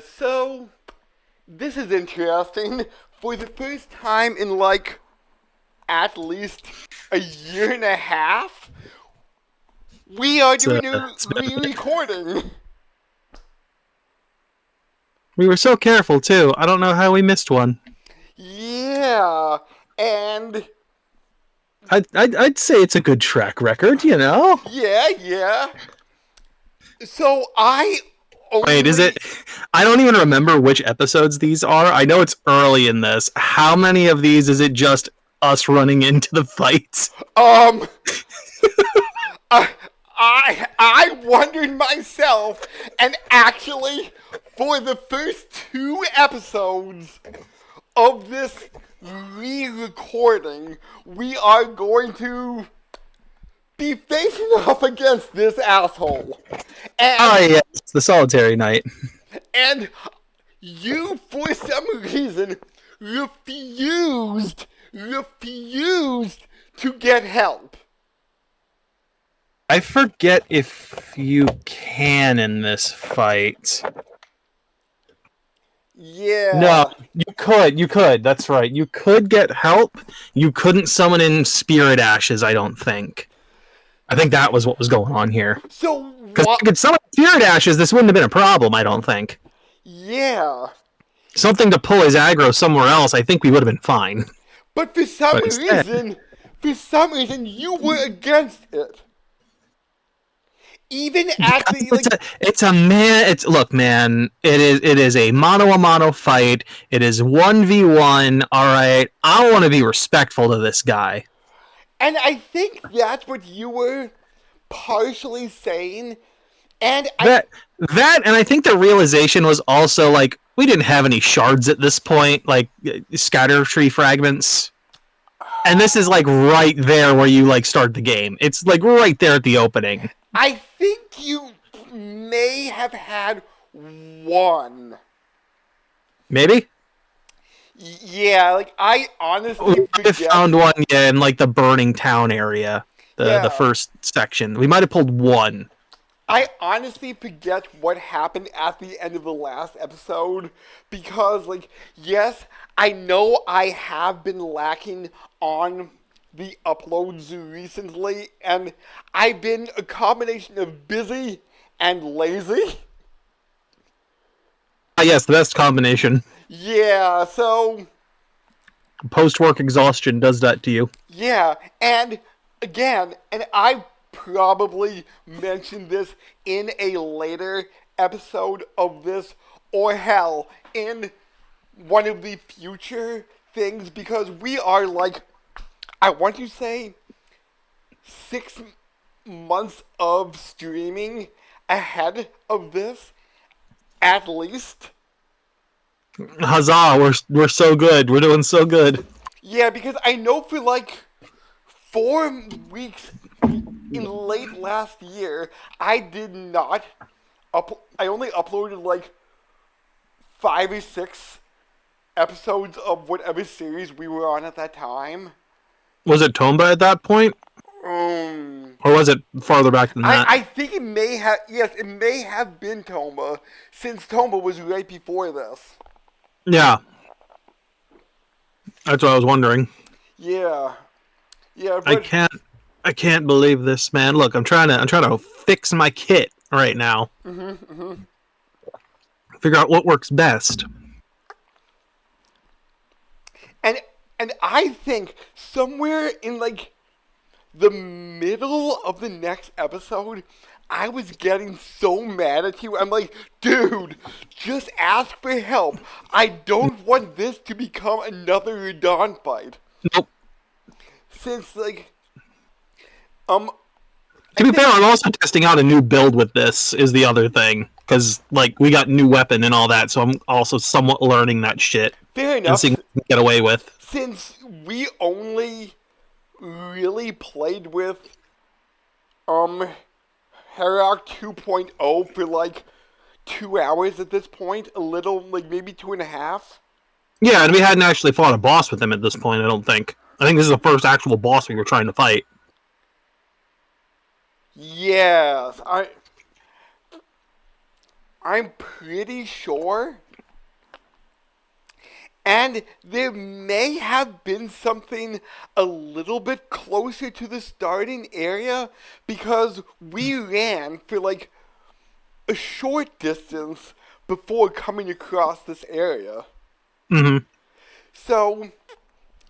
So this is interesting. For the first time in at least a year and a half, we are doing a It's been, re-recording. we were so careful too. I don't know how we missed one. Yeah, and I'd say it's a good track record, you know. yeah. So I Wait, is it? only I don't even remember which episodes these are. I know it's early in this. How many of these is it just us running into the fights? um I I wondered myself, and actually, for the first two episodes of this re-recording, we are going to be facing off against this asshole. Oh And yes, the solitary night. and you, for some reason, refused to get help. I forget if you can in this fight. No, Yeah. you could. You could. That's right. You could get help. You couldn't summon in spirit ashes. I don't think. I think that was what was going on here. So Because if what? you could summon spirit ashes, this wouldn't have been a problem. I don't think. Yeah. Something to pull his aggro somewhere else. I think we would have been fine. But for some But instead, reason, you were against it. Even at because the it's a man. It's look, man. It is a mano fight. It is 1v1. All right. I want to be respectful to this guy. and I think that's what you were partially saying. And I That and I think the realization was also like we didn't have any shards at this point, like scatter tree fragments. And this is like right there where you like start the game. It's like right there at the opening. I think you may have had one. Maybe Yeah, I honestly we might have forget. found one, yeah, in like the burning town area, the Yeah, first section. We might have pulled one. I honestly forget what happened at the end of the last episode because, yes, I know I have been lacking on the uploads recently, and I've been a combination of busy and lazy. Ah, yes, the best combination. Yeah, so, Post work exhaustion does that to you. yeah, and again, and I probably mentioned this in a later episode of this, or hell, in one of the future things, because we are I want to say 6 months of streaming ahead of this, at least. Huzzah! We're so good. We're doing so good. Yeah, because I know for 4 weeks in late last year, I did not I only uploaded 5 or 6 episodes of whatever series we were on at that time. Was it Tomba at that point, Um, or was it farther back than that? I think it may have, yes, it may have been Tomba, since Tomba was right before this. Yeah, that's what I was wondering. Yeah, yeah, I but can't. I can't believe this, man. Look, I'm trying to fix my kit right now. Figure out what works best. and and I think somewhere in the middle of the next episode, I was getting so mad at you. I'm like, dude, just ask for help. I don't want this to become another Radon fight. Nope. Since To be fair, I'm also testing out a new build with this. Is the other thing because we got new weapon and all that, so I'm also somewhat learning that shit fair and enough. seeing what I can get away with. Since we only really played with Herok 2.0 for 2 hours at this point, a little maybe 2.5. Yeah, and we hadn't actually fought a boss with him at this point. I don't think. I think this is the first actual boss we were trying to fight. Yes, I'm pretty sure. And there may have been something a little bit closer to the starting area because we ran for like a short distance before coming across this area. Mm-hmm. So,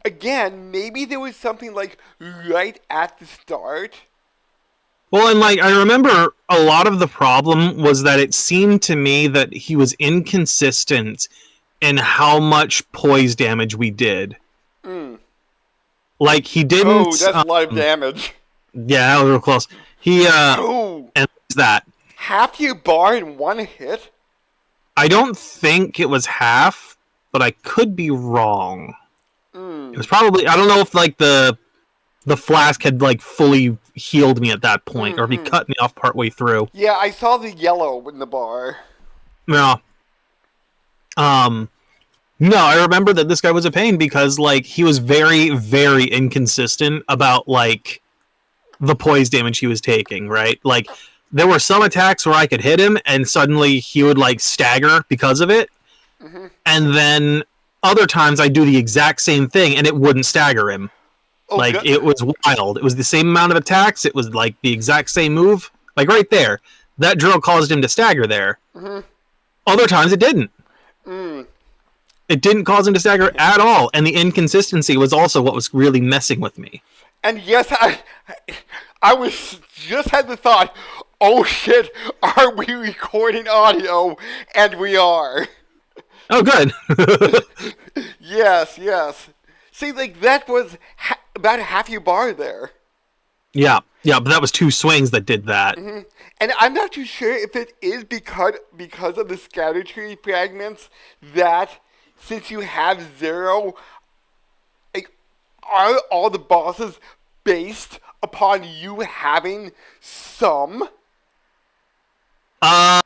again, maybe there was something like right at the start. Well, and like I remember a lot of the problem was that it seemed to me that he was inconsistent in how much poise damage we did. Mm. Like he Oh, didn't. that's live damage. Yeah, that was real close. He Oh, and that. half your bar in one hit? I don't think it was half, but I could be wrong. It Mm. was probably I don't know if like the flask had like fully healed me at that point, or if he Mm-hmm. cut me off partway through. Yeah, I saw the yellow in the bar. Yeah. Um. No, I remember that this guy was a pain because like he was very, very inconsistent about like the poise damage he was taking. Right, like there were some attacks where I could hit him and suddenly he would like stagger because of it, Mm-hmm. and then other times I do the exact same thing and it wouldn't stagger him. Oh, Like it was wild. It was the same amount of attacks. It was like the exact same move. Like right there, that drill caused him to stagger there. Mm-hmm. Other times it didn't. Mm. It didn't cause him to stagger at all, and the inconsistency was also what was really messing with me. And yes, I was just had the thought, oh shit, are we recording audio? And we are. Oh, good. Yes, yes. See, like that was about half your bar there. Yeah, but that was two swings that did that. Mm-hmm. And I'm not too sure if it is because of the scatter tree fragments that since you have zero, like, are all the bosses based upon you having some? I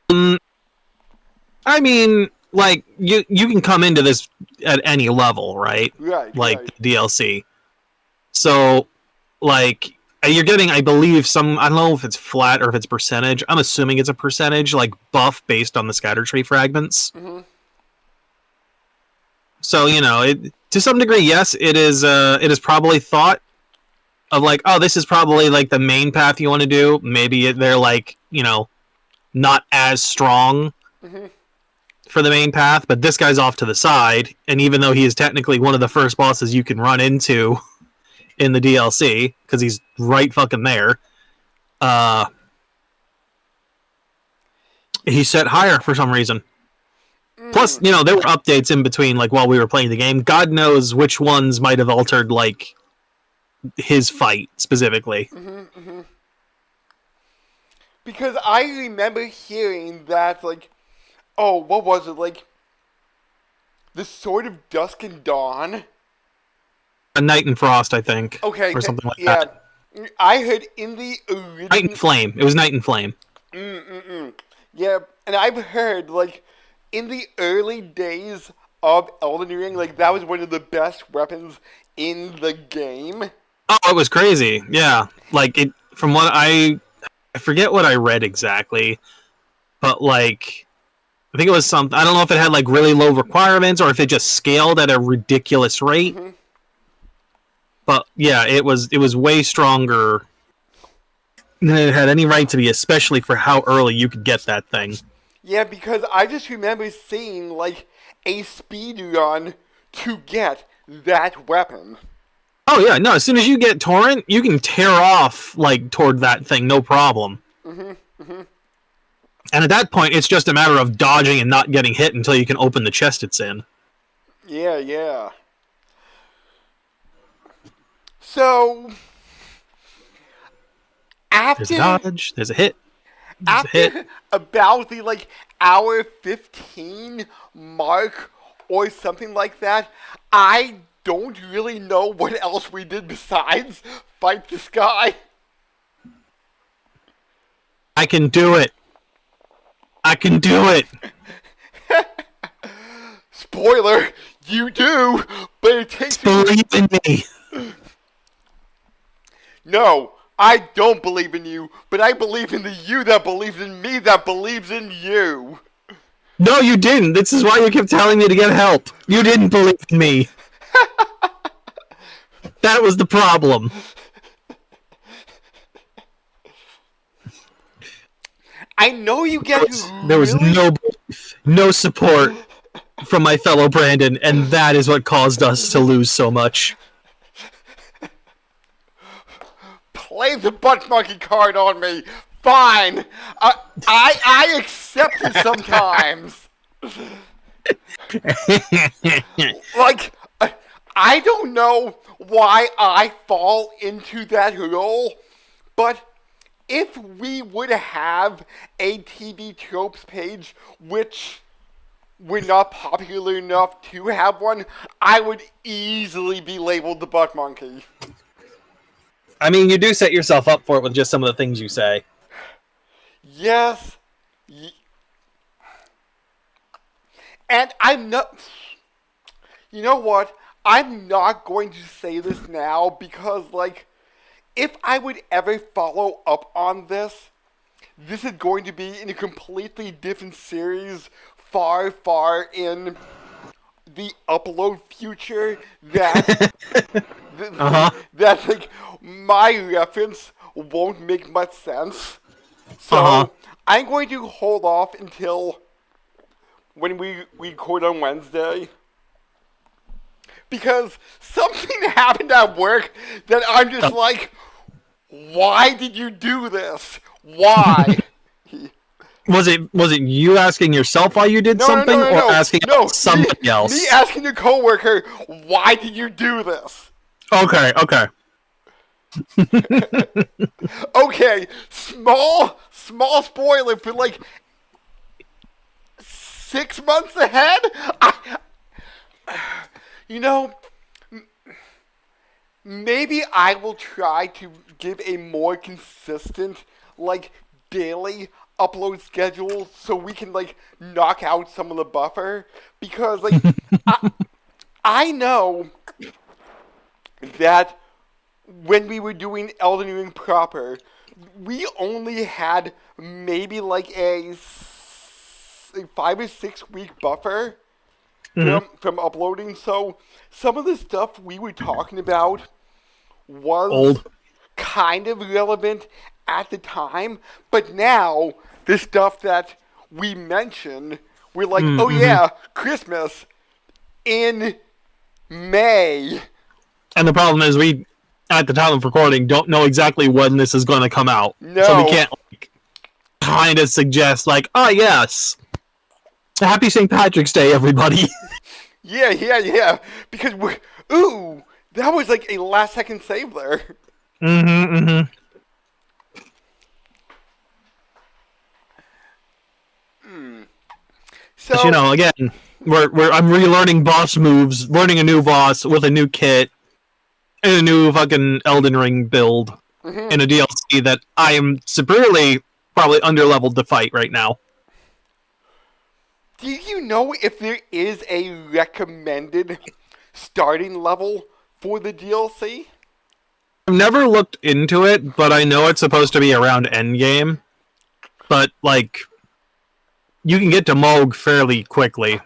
mean, like you can come into this at any level, right? Right, Like right. the DLC. So, like you're getting, I believe, some. I don't know if it's flat or if it's percentage. I'm assuming it's a percentage, like buff based on the scatter tree fragments. Mm-hmm. So it to some degree, yes, it is. It is probably thought of like, oh, this is probably like the main path you want to do. Maybe they're like, not as strong Mm-hmm. for the main path, but this guy's off to the side, and even though he is technically one of the first bosses you can run into in the DLC, because he's right fucking there, he's set higher for some reason. Plus, there were updates in between, like while we were playing the game. God knows which ones might have altered like his fight specifically. Mm-hmm, mm-hmm. Because I remember hearing that, like, oh, what was it? Like, the Sword of Dusk and Dawn? A Night and Frost, I think. Okay, Or something like yeah. that. I heard in the original... Night and Flame. It was Night and Flame. Yeah, and I've heard, like, in the early days of Elden Ring, like, that was one of the best weapons in the game. Oh, it was crazy. Yeah. Like, from what I forget what I read exactly, but, like, I think it was something, I don't know if it had, like, really low requirements or if it just scaled at a ridiculous rate. Mm-hmm. But, yeah, it was way stronger than it had any right to be, especially for how early you could get that thing. Yeah, because I just remember seeing, like, a speed run to get that weapon. Oh, yeah, no, as soon as you get Torrent, you can tear off, like, toward that thing, no problem. Mm-hmm, mm-hmm. And at that point, it's just a matter of dodging and not getting hit until you can open the chest it's in. Yeah, yeah. So, There's a dodge, there's a hit, there's a hit. after about the, like, hour 15 mark or something like that, I don't really know what else we did besides fight this guy. I can do it. I can do it. Spoiler, you do, but it takes Believe in me. No, I don't believe in you, but I believe in the you that believes in me that believes in you. No, you didn't. This is why you kept telling me to get help. You didn't believe in me. That was the problem. I know you get There was really... no belief, no support from my fellow Brandon, and that is what caused us to lose so much. Play the butt monkey card on me. Fine. I accept it sometimes. Like, I don't know why I fall into that role, but if we would have a TV tropes page, which we're not popular enough to have one, I would easily be labeled the butt monkey. I mean, you do set yourself up for it with just some of the things you say. Yes. And I'm not... You know what? I'm not going to say this now because, like, if I would ever follow up on this, this is going to be in a completely different series far, far in the upload future that... that, like, my reference won't make much sense. So, I'm going to hold off until when we record on Wednesday. Because something happened at work that I'm just like, why did you do this? Why? Was it you asking yourself why you did something, or asking somebody else? Me asking a coworker, why did you do this? Okay. Okay, small spoiler for like 6 months ahead. You know, maybe I will try to give a more consistent, like, daily upload schedule so we can, like, knock out some of the buffer. Because, like, I know that when we were doing Elden Ring proper, we only had maybe, like, a 5 or 6 week buffer from uploading. So some of the stuff we were talking about was old, kind of relevant at the time, but now the stuff that we mentioned, we're like, oh yeah, Christmas in May. And the problem is, we, at the time of recording, don't know exactly when this is going to come out. No. So we can't, like, kind of suggest, like, oh yes, happy St. Patrick's Day, everybody. Yeah. Because ooh, that was like a last second save there. So, you know, again, I'm relearning boss moves, learning a new boss with a new kit, and a new fucking Elden Ring build in a DLC that I am severely probably underleveled to fight right now. Do you know if there is a recommended starting level for the DLC? I've never looked into it, but I know it's supposed to be around endgame. But, like, you can get to Moog fairly quickly.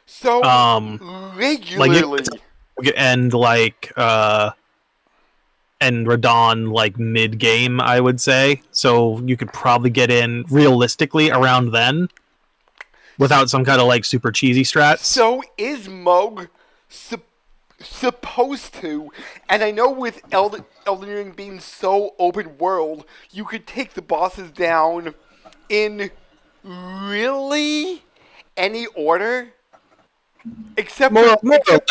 So, regularly. Like, and Radon, like, mid-game, I would say. So you could probably get in, realistically, around then. Without some kind of, like, super cheesy strats. So is Moog supposed to, and I know with Elden Ring being so open world, you could take the bosses down in really any order? Except more or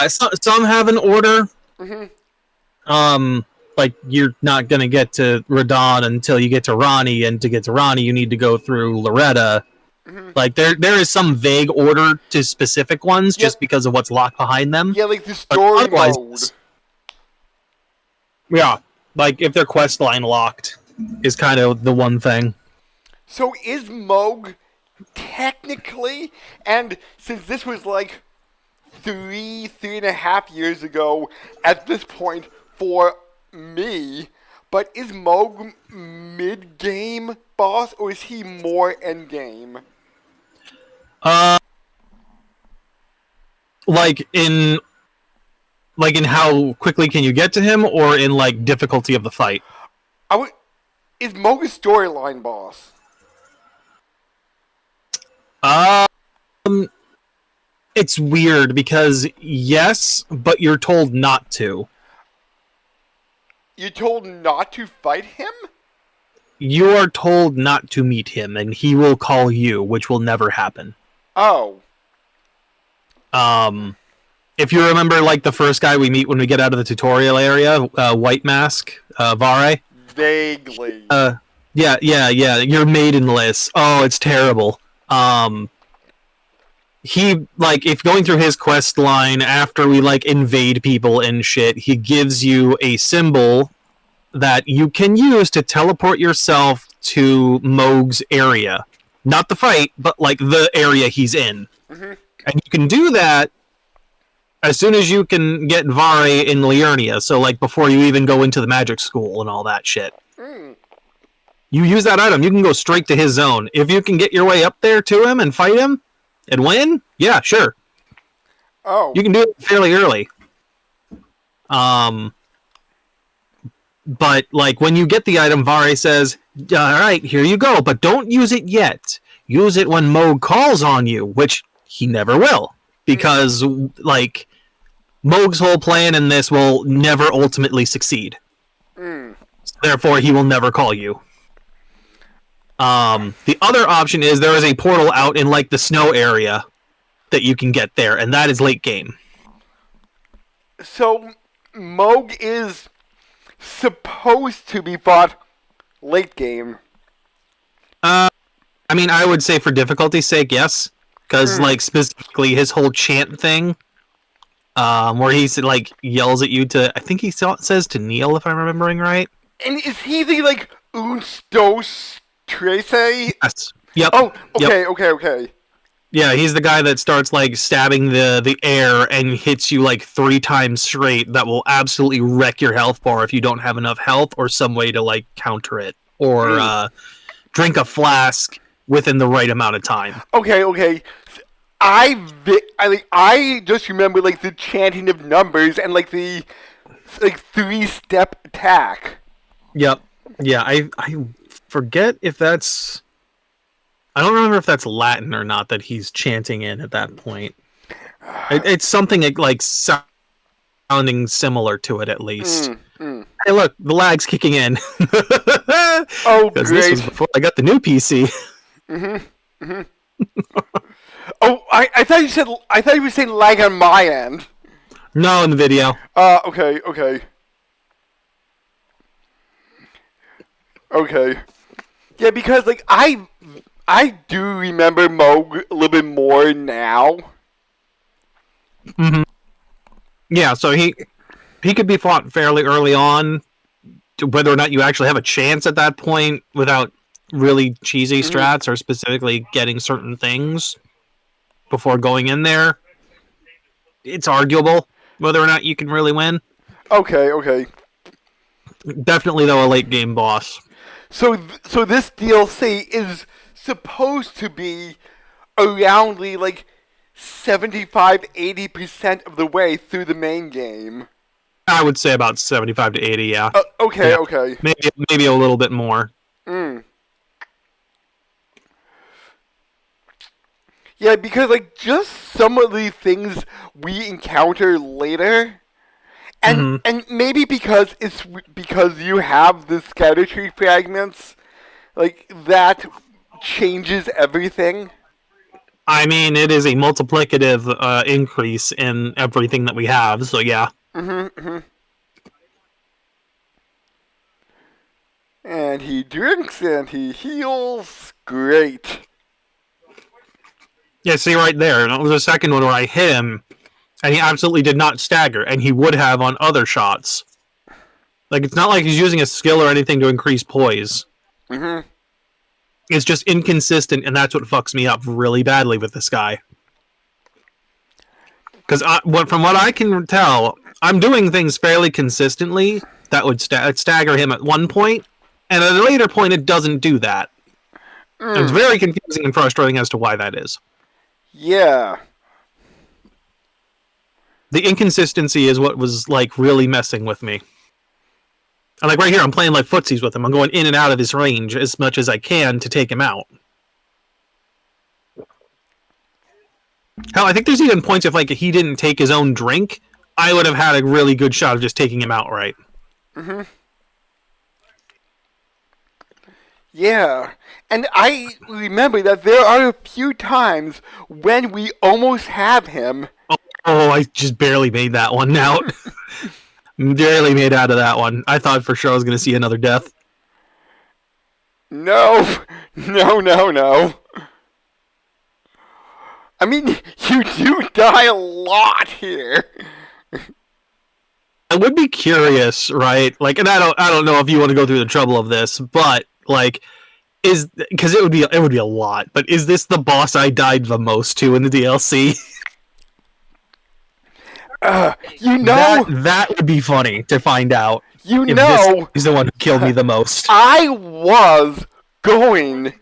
less. Some have an order. Like, you're not gonna get to Radon until you get to Ronnie, and to get to Ronnie you need to go through Loretta. Like, there is some vague order to specific ones, just because of what's locked behind them. Yeah, like the story mode. Yeah, like, if they're quest line locked is kind of the one thing. So is Moog technically, and since this was like 3.5 years ago at this point for me, but is Moog mid-game boss, or is he more end-game? Uh, like in how quickly can you get to him, or in like difficulty of the fight? I would. Is Moog a storyline boss? Um, it's weird because yes, but you're told not to. You're told not to fight him? You are told not to meet him, and he will call you, which will never happen. Oh. If you remember, like the first guy we meet when we get out of the tutorial area, White Mask, Vare. Vaguely. Yeah. Your maiden list. Oh, it's terrible. He like if going through his quest line after we like invade people and shit, he gives you a symbol that you can use to teleport yourself to Moog's area. Not the fight, but like the area he's in. Mm-hmm. And you can do that as soon as you can get Vare in Liurnia, so like before you even go into the magic school and all that shit. Mm. You use that item, you can go straight to his zone. If you can get your way up there to him and fight him and win, yeah, sure. Oh. You can do it fairly early. But like when you get the item, Vare says, alright, here you go, but don't use it yet. Use it when Moog calls on you, which he never will. Because like Moog's whole plan in this will never ultimately succeed. Mm. Therefore, he will never call you. The other option is there is a portal out in like the snow area that you can get there, and that is late game. So, Moog is supposed to be fought late game. I mean, I would say for difficulty's sake, yes. Because, like, specifically his whole chant thing, where he like yells at you to, I think he says to kneel, if I'm remembering right. And is he the, like, Unstos Trece? Yes. Yep. Oh, okay, Yep. okay. Yeah, he's the guy that starts, like, stabbing the air and hits you, like, 3 times straight. That will absolutely wreck your health bar if you don't have enough health or some way to, like, counter it. Or, drink a flask within the right amount of time. Okay. I just remember, like, the chanting of numbers and, like, the, like, 3-step attack. Yep. Yeah, I forget if that's... I don't remember if that's Latin or not that he's chanting in at that point. It's something like sounding similar to it at least. Hey, look, the lag's kicking in. Oh, because great! this was before I got the new PC. Oh, I thought you were saying lag on my end. No, in the video. Okay. Yeah, because like I do remember Moog a little bit more now. Mm-hmm. Yeah, so he could be fought fairly early on, whether or not you actually have a chance at that point without really cheesy strats or specifically getting certain things before going in there. It's arguable whether or not you can really win. Okay. Definitely, though, a late game boss. So this DLC is supposed to be around like 75-80% of the way through the main game. I would say about 75 to 80, yeah. Okay. Maybe a little bit more. Yeah, because like just some of the things we encounter later, and maybe because you have the scatter tree fragments, like that changes everything. I mean, it is a multiplicative increase in everything that we have, so yeah. And he drinks and he heals. Great. Yeah, see right there. And it was the second one where I hit him, and he absolutely did not stagger, and he would have on other shots. Like, it's not like he's using a skill or anything to increase poise. It's just inconsistent, and that's what fucks me up really badly with this guy. Because from what I can tell, I'm doing things fairly consistently that would stagger him at one point, and at a later point, it doesn't do that. It's very confusing and frustrating as to why that is. Yeah. The inconsistency is what was like really messing with me. And like right here, I'm playing like footsies with him. I'm going in and out of his range as much as I can to take him out. Hell, I think there's even points if like he didn't take his own drink, I would have had a really good shot of just taking him outright. Mm-hmm. Yeah. And I remember that there are a few times when we almost have him. Oh, I just barely made that one out. Barely made out of that one. I thought for sure I was going to see another death. No. No. I mean, you do die a lot here. I would be curious, right? Like, and I don't know if you want to go through the trouble of this, but like, is because it would be a lot. But is this the boss I died the most to in the DLC? You know, that would be funny to find out. You if know, this is the one who killed me the most. I was going,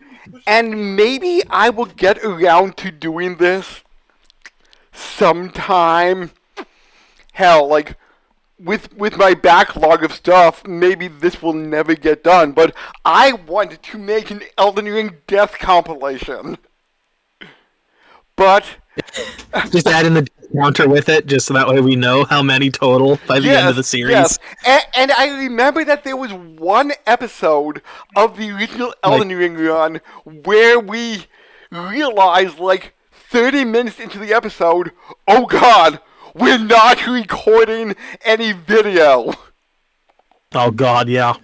and maybe I will get around to doing this sometime. Hell, like with my backlog of stuff, maybe this will never get done. But I wanted to make an Elden Ring death compilation. But just add in the counter with it, just so that way we know how many total by the end of the series. Yes, and I remember that there was one episode of the original Elden Ring run where we realized, like, 30 minutes into the episode, oh god, we're not recording any video. Oh god, yeah.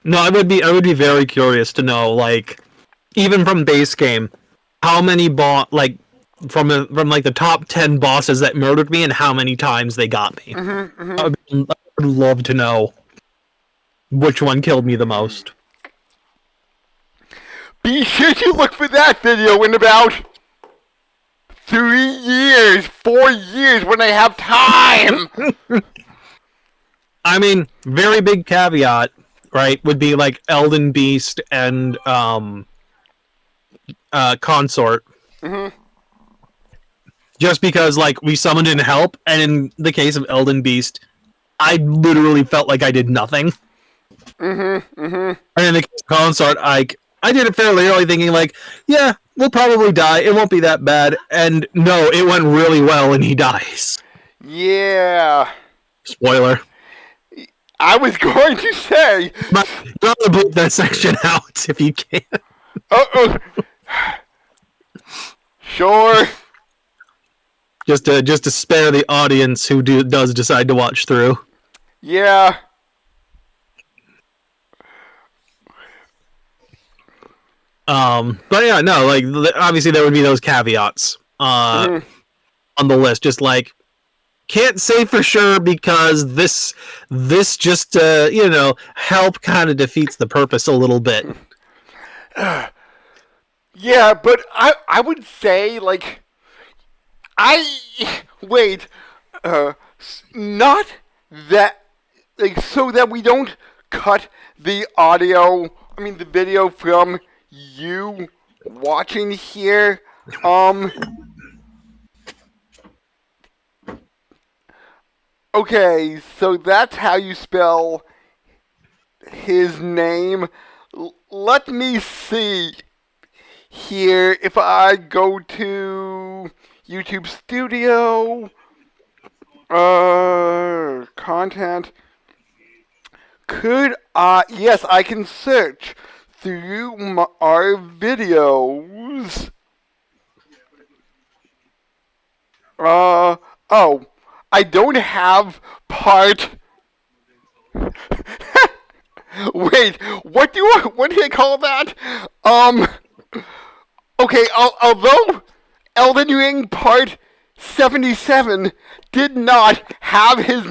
No, I would be very curious to know, like, even from base game, how many from like the top 10 bosses that murdered me and how many times they got me. I would love to know which one killed me the most. Be sure to look for that video in about 3 years, 4 years when I have time. I mean, very big caveat, right, would be like Elden Beast and Consort. Mm-hmm. Just because, like, we summoned in help, and in the case of Elden Beast, I literally felt like I did nothing. And in the case of Consort, I did it fairly early, thinking, like, yeah, we'll probably die, it won't be that bad, and no, it went really well, and he dies. Yeah. Spoiler. I was going to say... But you have to bleep that section out, if you can. Sure. Just to spare the audience who does decide to watch through. Yeah. But yeah, no, like, obviously there would be those caveats on the list. Just like, can't say for sure because this just help kind of defeats the purpose a little bit. Yeah, but I would say, like, wait, not that, like, so that we don't cut the the video from you watching here, okay, so that's how you spell his name. Let me see here if I go to YouTube Studio, content. Yes, I can search through our videos. Oh, I don't have part. Wait, what do I call that? Okay, although Elden Ring Part 77 did not have his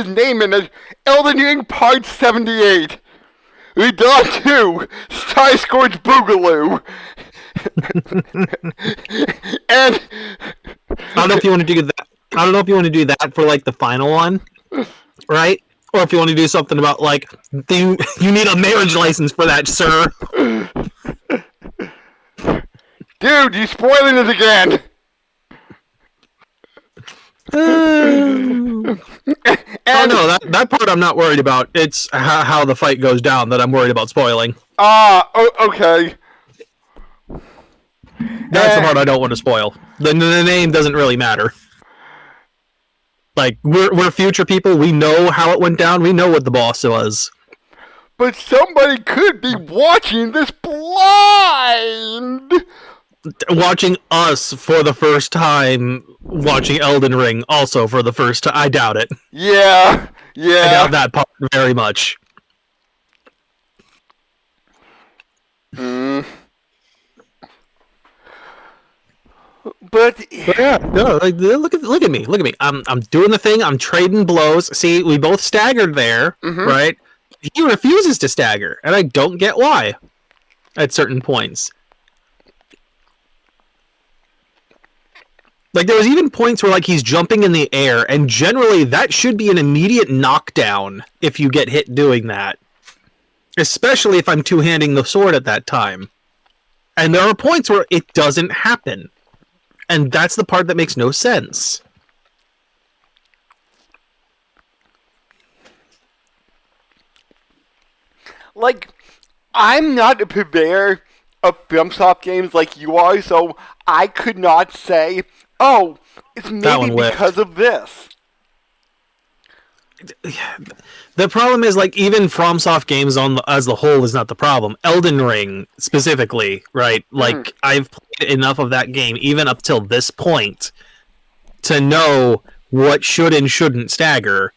name in it, Elden Ring Part 78. We done too. Sky Scorch Boogaloo. And I don't know if you want to do that. I don't know if you want to do that for like the final one, right? Or if you want to do something about like you need a marriage license for that, sir. Dude, you spoiling it again! Oh And no, that part I'm not worried about. It's how the fight goes down that I'm worried about spoiling. okay. That's the part I don't want to spoil. The name doesn't really matter. Like we're future people. We know how it went down. We know what the boss was. But somebody could be watching this blind! Watching us for the first time, watching Elden Ring also for the first time. I doubt it. Yeah, I doubt that part very much. But yeah, no, like look at me. I'm doing the thing. I'm trading blows. See, we both staggered there, right? He refuses to stagger, and I don't get why. At certain points, like there was even points where like he's jumping in the air, and generally that should be an immediate knockdown if you get hit doing that. Especially if I'm two-handing the sword at that time. And there are points where it doesn't happen. And that's the part that makes no sense. like, I'm not a purveyor of FilmSoft games like you are, so I could not say, oh, it's maybe because of this. The problem is, like, even FromSoft games as the whole is not the problem. Elden Ring, specifically, right? Like, I've played enough of that game, even up till this point, to know what should and shouldn't stagger.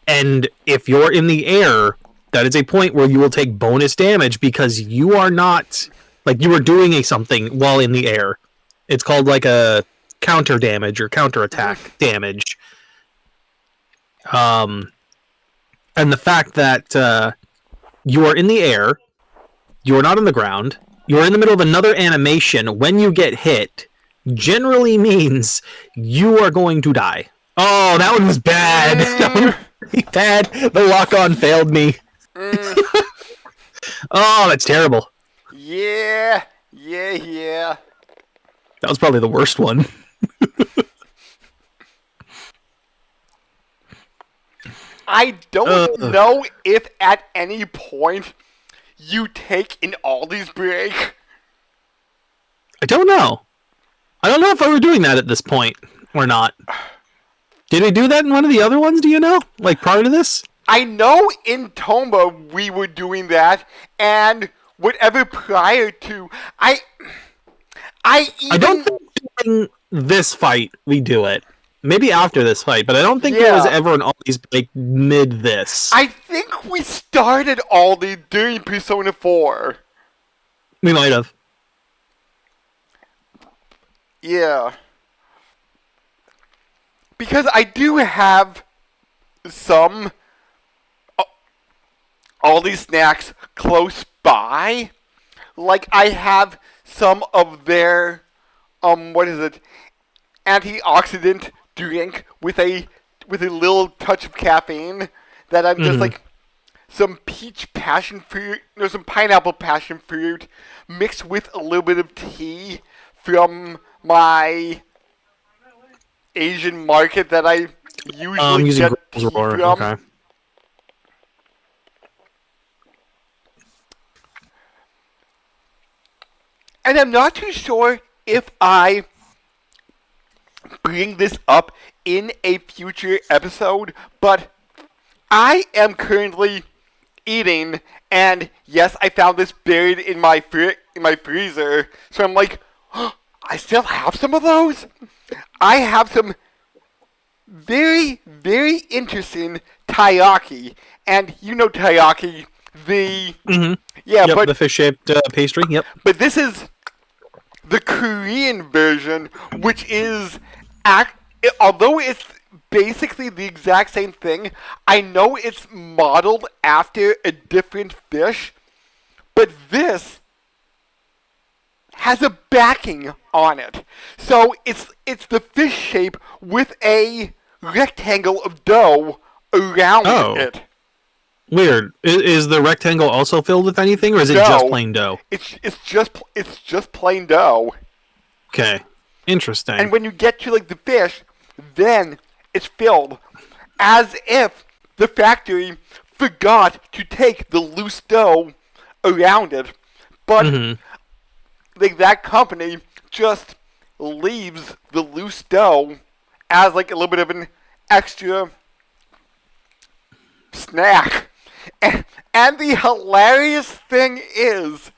And if you're in the air, that is a point where you will take bonus damage because you are not, like, you are doing something while in the air. It's called, like, a counter damage or counter attack damage. And the fact that you are in the air, you are not on the ground, you are in the middle of another animation when you get hit, generally means you are going to die. Oh, that one was bad. That one was really bad. The lock-on failed me. Oh, that's terrible. Yeah. That was probably the worst one. I don't know if at any point you take an Aldi's break. I don't know. I don't know if I were doing that at this point or not. Did we do that in one of the other ones, do you know? Like prior to this? I know in Tomba we were doing that, and whatever prior to... I don't think during this fight we do it. Maybe after this fight, but I don't think there was ever an Aldi's break mid this. I think we started Aldi during Persona 4. We might have. Yeah. Because I do have some Aldi snacks close by. Like, I have some of their, antioxidant drink with a little touch of caffeine that I'm just like some peach passion fruit, some pineapple passion fruit mixed with a little bit of tea from my Asian market that I usually get tea from. Okay. And I'm not too sure if I bring this up in a future episode, but I am currently eating, and yes, I found this buried in my freezer, so I'm like, oh, I still have some of those? I have some very, very interesting taiyaki, and you know taiyaki, the... Yeah, yep, but the fish-shaped pastry, yep. But this is the Korean version, which is... although it's basically the exact same thing, I know it's modeled after a different fish, but this has a backing on it. So it's the fish shape with a rectangle of dough around it. Weird. Is the rectangle also filled with anything, or is it just No, plain dough? it's just plain dough. Okay. And Interesting. when you get to like the fish, then it's filled, as if the factory forgot to take the loose dough around it. But Mm-hmm. like that company just leaves the loose dough as like a little bit of an extra snack. And the hilarious thing is,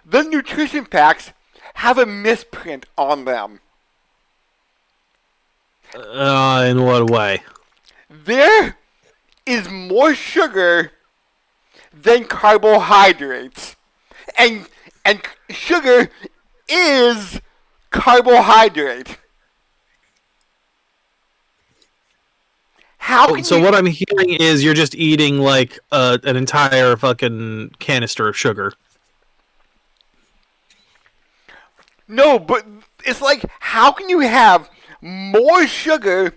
the nutrition packs have a misprint on them. In what way? There is more sugar than carbohydrates. And sugar is carbohydrate. How Oh, can so you what I'm hearing is you're just eating like an entire fucking canister of sugar. No, but it's like, how can you have more sugar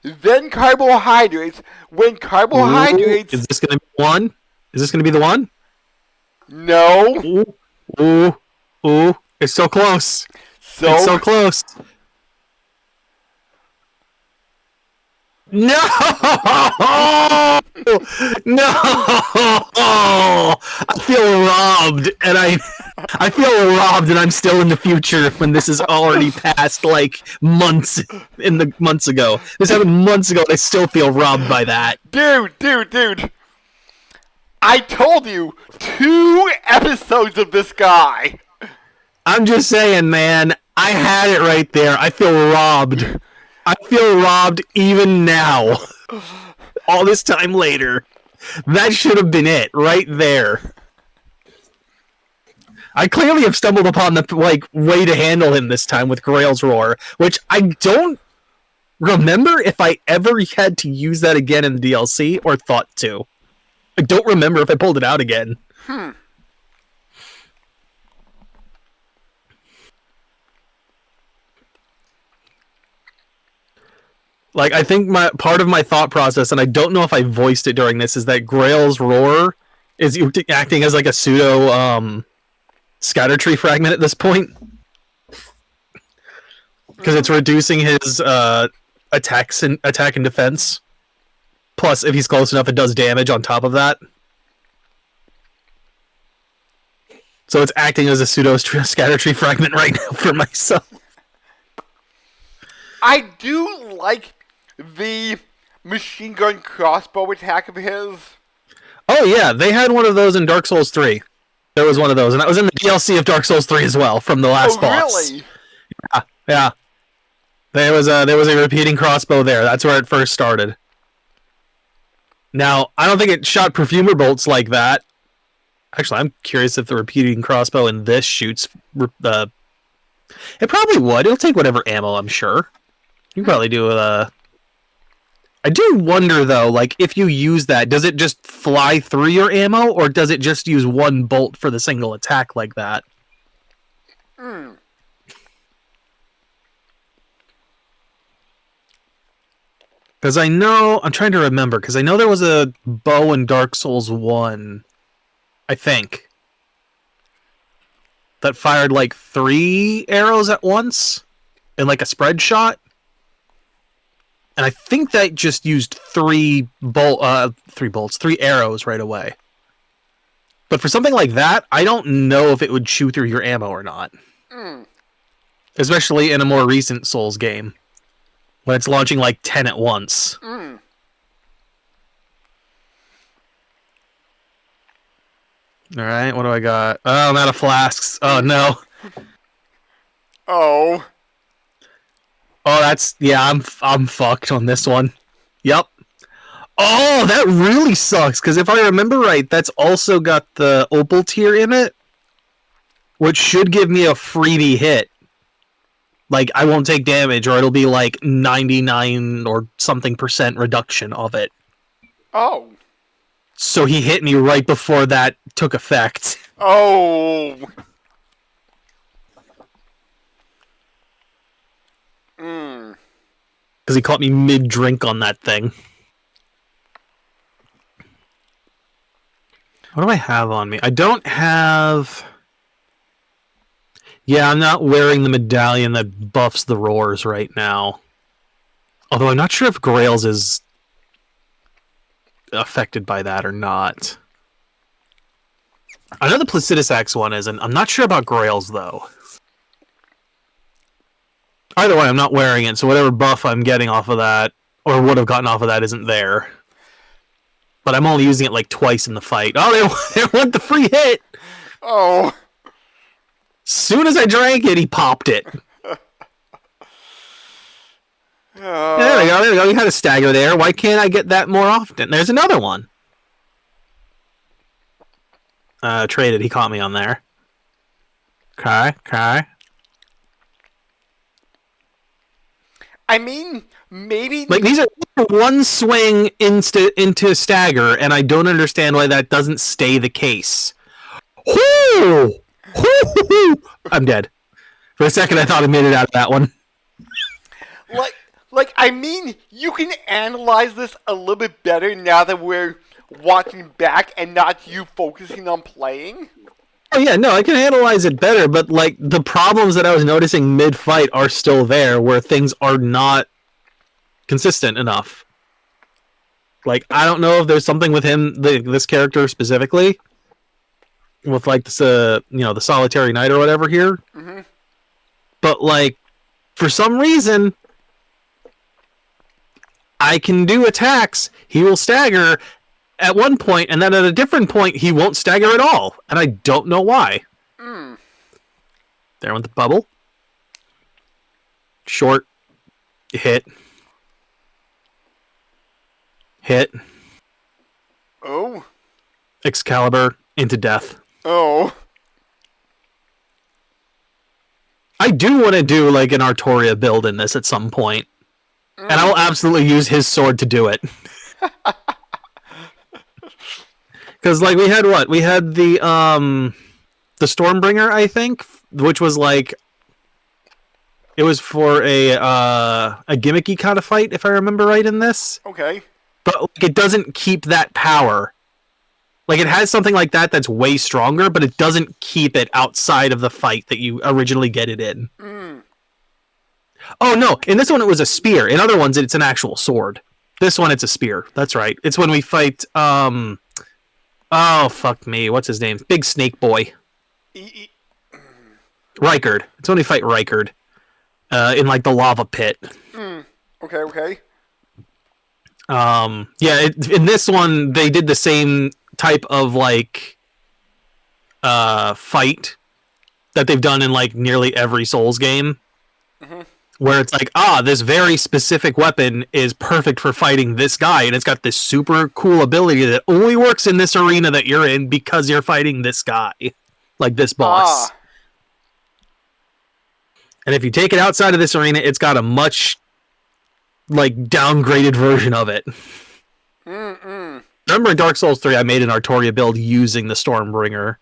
than carbohydrates when Ooh, carbohydrates? is this gonna be one? Is this gonna be the one? No. Ooh, ooh, ooh! It's so close. It's So so close. No! No! I feel robbed, and I feel robbed, and I'm still in the future when this is already past like months ago. This happened months ago, and I still feel robbed by that. dude. I told you 2 episodes of this guy. I'm just saying, man. I had it right there. I feel robbed. I feel robbed even now. All this time later. That should have been it right there. I clearly have stumbled upon the like way to handle him this time with Grail's Roar, which I don't remember if I ever had to use that again in the DLC or thought to. I don't remember if I pulled it out again. Like I think my part of my thought process, and I don't know if I voiced it during this, is that Grail's Roar is acting as like a pseudo scatter tree fragment at this point because it's reducing his attack and defense. Plus, if he's close enough, it does damage on top of that. So it's acting as a pseudo scatter tree fragment right now for myself. I do like the machine gun crossbow attack of his. Oh yeah, they had one of those in Dark Souls 3. There was one of those, and that was in the DLC of Dark Souls 3 as well from the last Oh, boss. really? Yeah. There was a repeating crossbow there. That's where it first started. Now, I don't think it shot perfumer bolts like that. Actually, I'm curious if the repeating crossbow in this shoots the. It probably would. It'll take whatever ammo, I'm sure. You can probably do I do wonder though, like if you use that, does it just fly through your ammo, or does it just use one bolt for the single attack like that? Because I know I'm trying to remember. Because I know there was a bow in Dark Souls 1, I think, that fired like 3 arrows at once in like a spread shot. And I think that just used 3 arrows right away. But for something like that, I don't know if it would chew through your ammo or not. Especially in a more recent Souls game, when it's launching like 10 at once. Alright, what do I got? Oh, I'm out of flasks. Oh, no. Oh. Oh, I'm fucked on this one. Yep. Oh, that really sucks, because if I remember right, that's also got the opal tier in it, which should give me a freebie hit. Like, I won't take damage, or it'll be like 99 or something % reduction of it. Oh. So he hit me right before that took effect. Oh. Because he caught me mid-drink on that thing. What do I have on me? I don't have... Yeah, I'm not wearing the medallion that buffs the roars right now. Although I'm not sure if Grails is affected by that or not. I know the Placidus Axe one is, and I'm not sure about Grails, though. Either way, I'm not wearing it, so whatever buff I'm getting off of that, or would have gotten off of that, isn't there. But I'm only using it like twice in the fight. Oh, they want the free hit! Oh. Soon as I drank it, he popped it. There we go, there we go. You had a stagger there. Why can't I get that more often? There's another one. Traded. He caught me on there. Okay, okay. I mean, maybe... Like, these are one swing into stagger, and I don't understand why that doesn't stay the case. Whoo! I'm dead. For a second, I thought I made it out of that one. I mean, you can analyze this a little bit better now that we're watching back and not you focusing on playing. Oh yeah, no, I can analyze it better, but like the problems that I was noticing mid-fight are still there, where things are not consistent enough. Like, I don't know if there's something with him, this character specifically, with like this, the Solitary Knight or whatever here. Mm-hmm. But like, for some reason, I can do attacks. He will stagger at one point, and then at a different point, he won't stagger at all, and I don't know why. Mm. There went the bubble. Short. Hit. Hit. Oh. Excalibur into death. Oh. I do want to do like an Artoria build in this at some point. And I will absolutely use his sword to do it. Because like we had what? We had the Stormbringer, I think, which was like it was for a gimmicky kind of fight, if I remember right in this. Okay. But like, it doesn't keep that power. Like, it has something like that that's way stronger, but it doesn't keep it outside of the fight that you originally get it in. Mm. Oh, no. In this one, it was a spear. In other ones, it's an actual sword. This one, it's a spear. That's right. It's when we fight, oh, fuck me. What's his name? Big Snake Boy. Rykard. It's when we fight Rykard. In, like, the lava pit. Mm. Okay. Yeah, in this one, they did the same type of, like, fight that they've done in, like, nearly every Souls game. Mm-hmm. Where it's like, this very specific weapon is perfect for fighting this guy, and it's got this super cool ability that only works in this arena that you're in because you're fighting this guy. Like this boss. And if you take it outside of this arena, it's got a much, like, downgraded version of it. Mm-mm. Remember in Dark Souls 3, I made an Artoria build using the Stormbringer.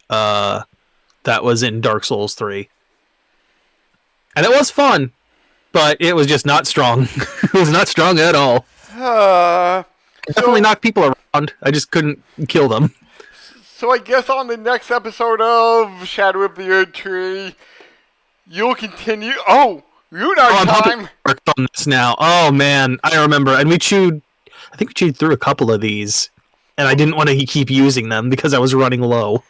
That was in Dark Souls 3. And it was fun, but it was just not strong. It was not strong at all. It definitely knocked people around. I just couldn't kill them. So I guess on the next episode of Shadow of the Erdtree, you'll continue... Oh! Lunar time! Worked on this now. Oh, man. I remember. And I think we chewed through a couple of these. And I didn't want to keep using them because I was running low.